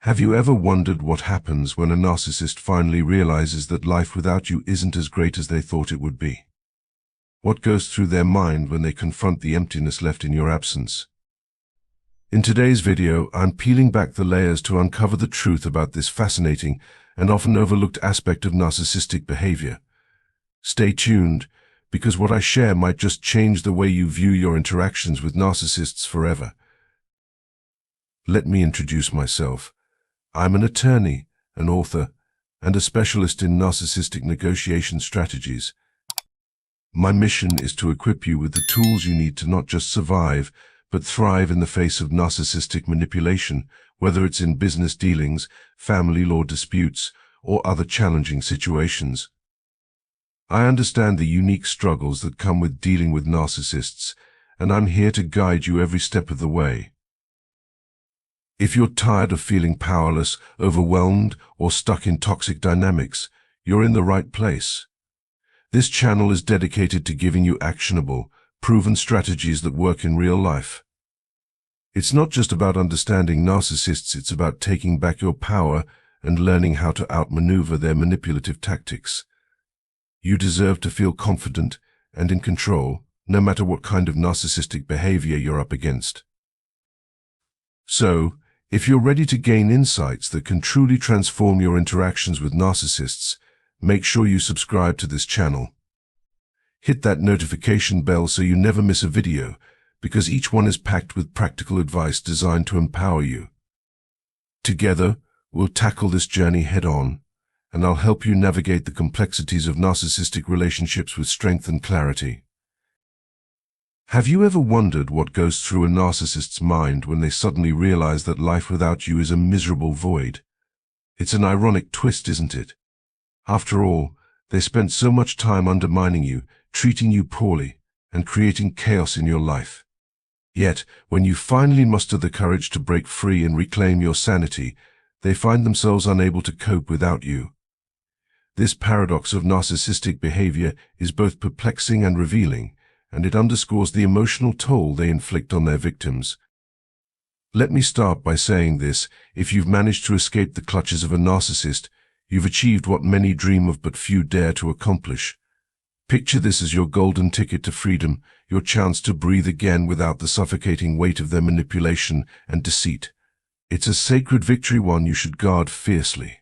Have you ever wondered what happens when a narcissist finally realizes that life without you isn't as great as they thought it would be? What goes through their mind when they confront the emptiness left in your absence? In today's video, I'm peeling back the layers to uncover the truth about this fascinating and often overlooked aspect of narcissistic behavior. Stay tuned, because what I share might just change the way you view your interactions with narcissists forever. Let me introduce myself. I'm an attorney, an author, and a specialist in narcissistic negotiation strategies. My mission is to equip you with the tools you need to not just survive, but thrive in the face of narcissistic manipulation, whether it's in business dealings, family law disputes, or other challenging situations. I understand the unique struggles that come with dealing with narcissists, and I'm here to guide you every step of the way. If you're tired of feeling powerless, overwhelmed, or stuck in toxic dynamics, you're in the right place. This channel is dedicated to giving you actionable, proven strategies that work in real life. It's not just about understanding narcissists, it's about taking back your power and learning how to outmaneuver their manipulative tactics. You deserve to feel confident and in control, no matter what kind of narcissistic behavior you're up against. So, if you're ready to gain insights that can truly transform your interactions with narcissists, make sure you subscribe to this channel. Hit that notification bell so you never miss a video, because each one is packed with practical advice designed to empower you. Together, we'll tackle this journey head-on, and I'll help you navigate the complexities of narcissistic relationships with strength and clarity. Have you ever wondered what goes through a narcissist's mind when they suddenly realize that life without you is a miserable void? It's an ironic twist, isn't it? After all, they spent so much time undermining you, treating you poorly, and creating chaos in your life. Yet, when you finally muster the courage to break free and reclaim your sanity, they find themselves unable to cope without you. This paradox of narcissistic behavior is both perplexing and revealing, and it underscores the emotional toll they inflict on their victims. Let me start by saying this: if you've managed to escape the clutches of a narcissist, you've achieved what many dream of but few dare to accomplish. Picture this as your golden ticket to freedom, your chance to breathe again without the suffocating weight of their manipulation and deceit. It's a sacred victory, one you should guard fiercely.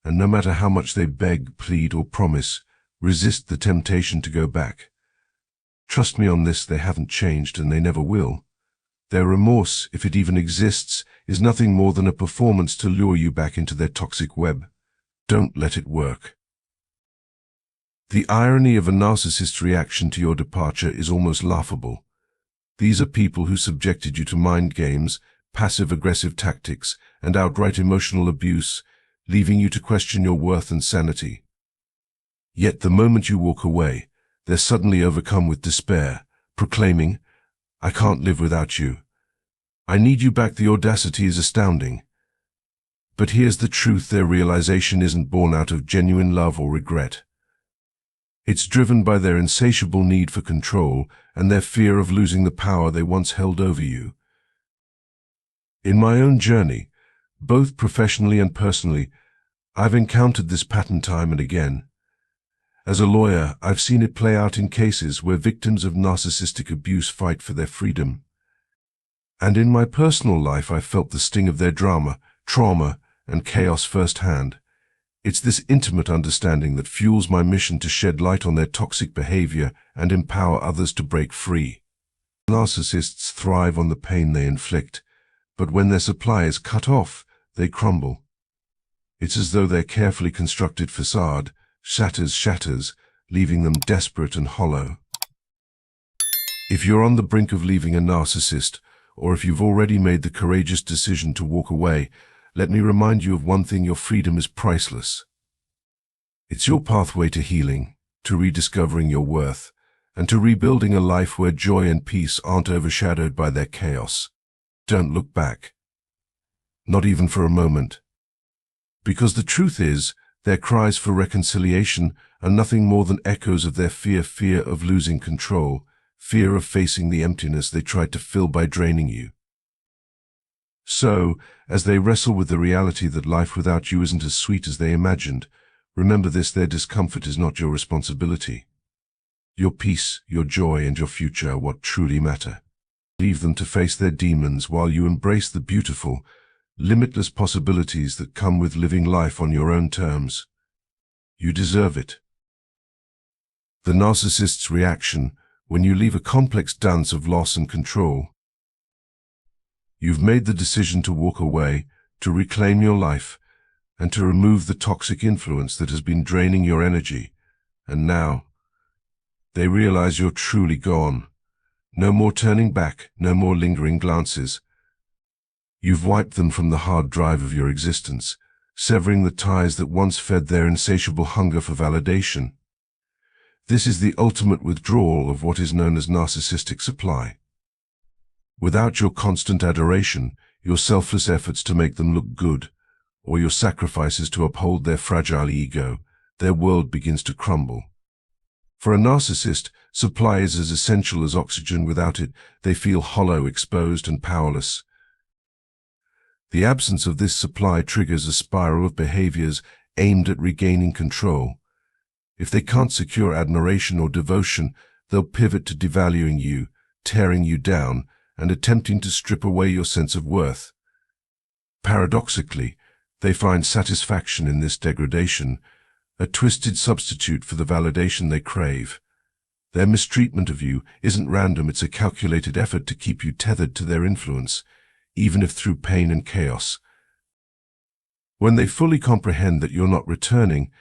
And no matter how much they beg, plead, or promise, resist the temptation to go back. Trust me on this, they haven't changed and they never will. Their remorse, if it even exists, is nothing more than a performance to lure you back into their toxic web. Don't let it work. The irony of a narcissist's reaction to your departure is almost laughable. These are people who subjected you to mind games, passive-aggressive tactics, and outright emotional abuse, leaving you to question your worth and sanity. Yet the moment you walk away, they're suddenly overcome with despair, proclaiming, "I can't live without you. I need you back." The audacity is astounding. But here's the truth: their realization isn't born out of genuine love or regret. It's driven by their insatiable need for control and their fear of losing the power they once held over you. In my own journey, both professionally and personally, I've encountered this pattern time and again. As a lawyer, I've seen it play out in cases where victims of narcissistic abuse fight for their freedom. And in my personal life, I've felt the sting of their drama, trauma, and chaos firsthand. It's this intimate understanding that fuels my mission to shed light on their toxic behavior and empower others to break free. Narcissists thrive on the pain they inflict, but when their supply is cut off, they crumble. It's as though their carefully constructed facade shatters, leaving them desperate and hollow. If you're on the brink of leaving a narcissist, or if you've already made the courageous decision to walk away, let me remind you of one thing: your freedom is priceless. It's your pathway to healing, to rediscovering your worth, and to rebuilding a life where joy and peace aren't overshadowed by their chaos. Don't look back. Not even for a moment. Because the truth is, their cries for reconciliation are nothing more than echoes of their fear of losing control, fear of facing the emptiness they tried to fill by draining you. So, as they wrestle with the reality that life without you isn't as sweet as they imagined, remember this: their discomfort is not your responsibility. Your peace, your joy, and your future are what truly matter. Leave them to face their demons while you embrace the beautiful, limitless possibilities that come with living life on your own terms. You deserve it. The narcissist's reaction when you leave a complex dance of loss and control. You've made the decision to walk away, to reclaim your life, and to remove the toxic influence that has been draining your energy. And now, they realize you're truly gone. No more turning back, no more lingering glances. You've wiped them from the hard drive of your existence, severing the ties that once fed their insatiable hunger for validation. This is the ultimate withdrawal of what is known as narcissistic supply. Without your constant adoration, your selfless efforts to make them look good, or your sacrifices to uphold their fragile ego, their world begins to crumble. For a narcissist, supply is as essential as oxygen. Without it, they feel hollow, exposed, and powerless. The absence of this supply triggers a spiral of behaviors aimed at regaining control. If they can't secure admiration or devotion, they'll pivot to devaluing you, tearing you down, and attempting to strip away your sense of worth. Paradoxically, they find satisfaction in this degradation, a twisted substitute for the validation they crave. Their mistreatment of you isn't random, it's a calculated effort to keep you tethered to their influence, even if through pain and chaos. When they fully comprehend that you're not returning,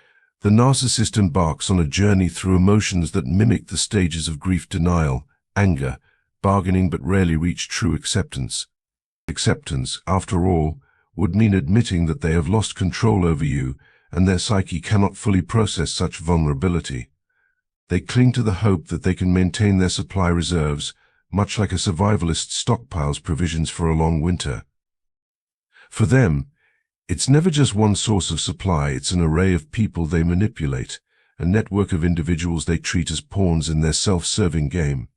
the narcissist embarks on a journey through emotions that mimic the stages of grief: denial, anger, bargaining, but rarely reach true acceptance. Acceptance, after all, would mean admitting that they have lost control over you, and their psyche cannot fully process such vulnerability. They cling to the hope that they can maintain their supply reserves, much like a survivalist stockpiles provisions for a long winter. For them, it's never just one source of supply, it's an array of people they manipulate, a network of individuals they treat as pawns in their self-serving game.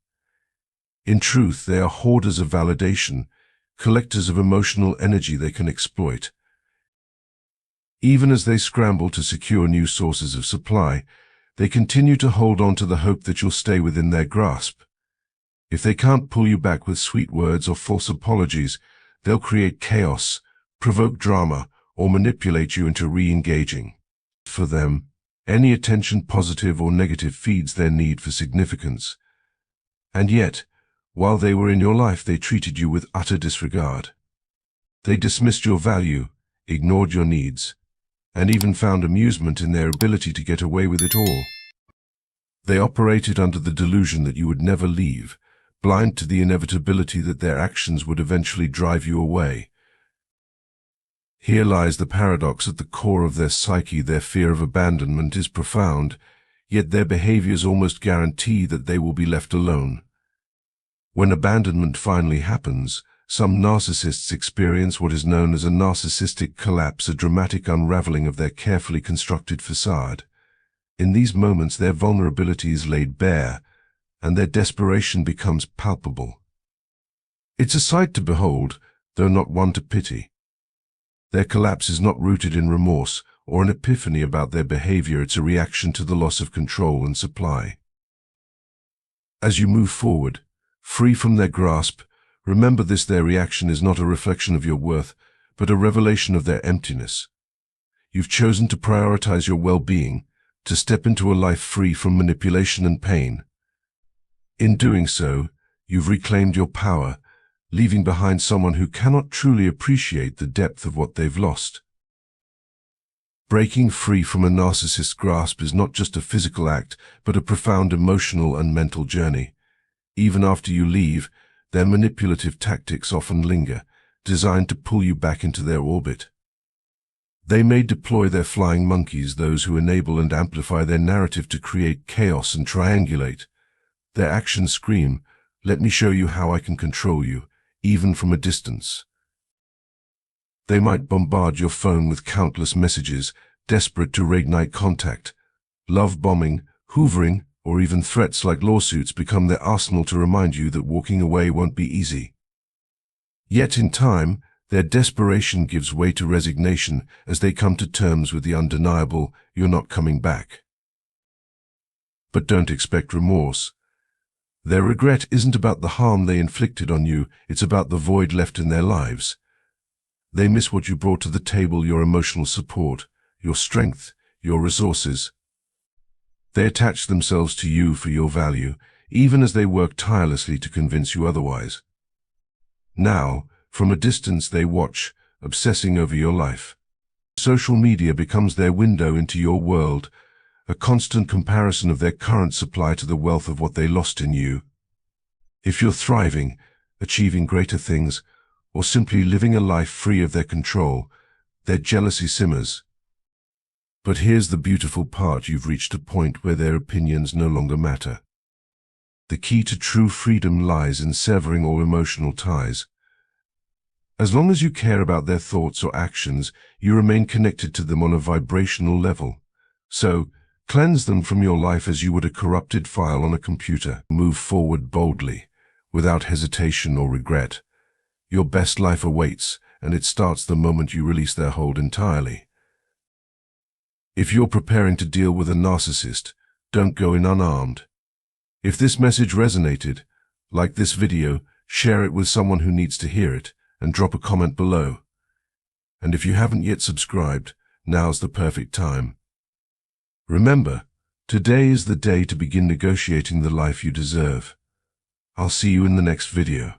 In truth, they are hoarders of validation, collectors of emotional energy they can exploit. Even as they scramble to secure new sources of supply, they continue to hold on to the hope that you'll stay within their grasp. If they can't pull you back with sweet words or false apologies, they'll create chaos, provoke drama, or manipulate you into re-engaging. For them, any attention, positive or negative, feeds their need for significance. And yet, while they were in your life, they treated you with utter disregard. They dismissed your value, ignored your needs, and even found amusement in their ability to get away with it all. They operated under the delusion that you would never leave, blind to the inevitability that their actions would eventually drive you away. Here lies the paradox: at the core of their psyche, their fear of abandonment is profound, yet their behaviors almost guarantee that they will be left alone. When abandonment finally happens, some narcissists experience what is known as a narcissistic collapse, a dramatic unraveling of their carefully constructed facade. In these moments, their vulnerability is laid bare, and their desperation becomes palpable. It's a sight to behold, though not one to pity. Their collapse is not rooted in remorse or an epiphany about their behavior, it's a reaction to the loss of control and supply. As you move forward, free from their grasp, remember this: their reaction is not a reflection of your worth, but a revelation of their emptiness. You've chosen to prioritize your well-being, to step into a life free from manipulation and pain. In doing so, you've reclaimed your power, leaving behind someone who cannot truly appreciate the depth of what they've lost. Breaking free from a narcissist's grasp is not just a physical act, but a profound emotional and mental journey. Even after you leave, their manipulative tactics often linger, designed to pull you back into their orbit. They may deploy their flying monkeys, those who enable and amplify their narrative, to create chaos and triangulate. Their actions scream, "Let me show you how I can control you, even from a distance." They might bombard your phone with countless messages, desperate to reignite contact. Love bombing, hoovering, or even threats like lawsuits become their arsenal to remind you that walking away won't be easy. Yet in time, Their desperation gives way to resignation as they come to terms with the undeniable, "You're not coming back." But don't expect remorse. Their regret isn't about the harm they inflicted on you, it's about the void left in their lives. They miss what you brought to the table, your emotional support, your strength, your resources. They attach themselves to you for your value, even as they work tirelessly to convince you otherwise. Now, from a distance they watch, obsessing over your life. Social media becomes their window into your world, a constant comparison of their current supply to the wealth of what they lost in you. If you're thriving, achieving greater things, or simply living a life free of their control, their jealousy simmers. But here's the beautiful part: you've reached a point where their opinions no longer matter. The key to true freedom lies in severing all emotional ties. As long as you care about their thoughts or actions, you remain connected to them on a vibrational level. So, cleanse them from your life as you would a corrupted file on a computer. Move forward boldly, without hesitation or regret. Your best life awaits, and it starts the moment you release their hold entirely. If you're preparing to deal with a narcissist, don't go in unarmed. If this message resonated, like this video, share it with someone who needs to hear it, and drop a comment below. And if you haven't yet subscribed, now's the perfect time. Remember, today is the day to begin negotiating the life you deserve. I'll see you in the next video.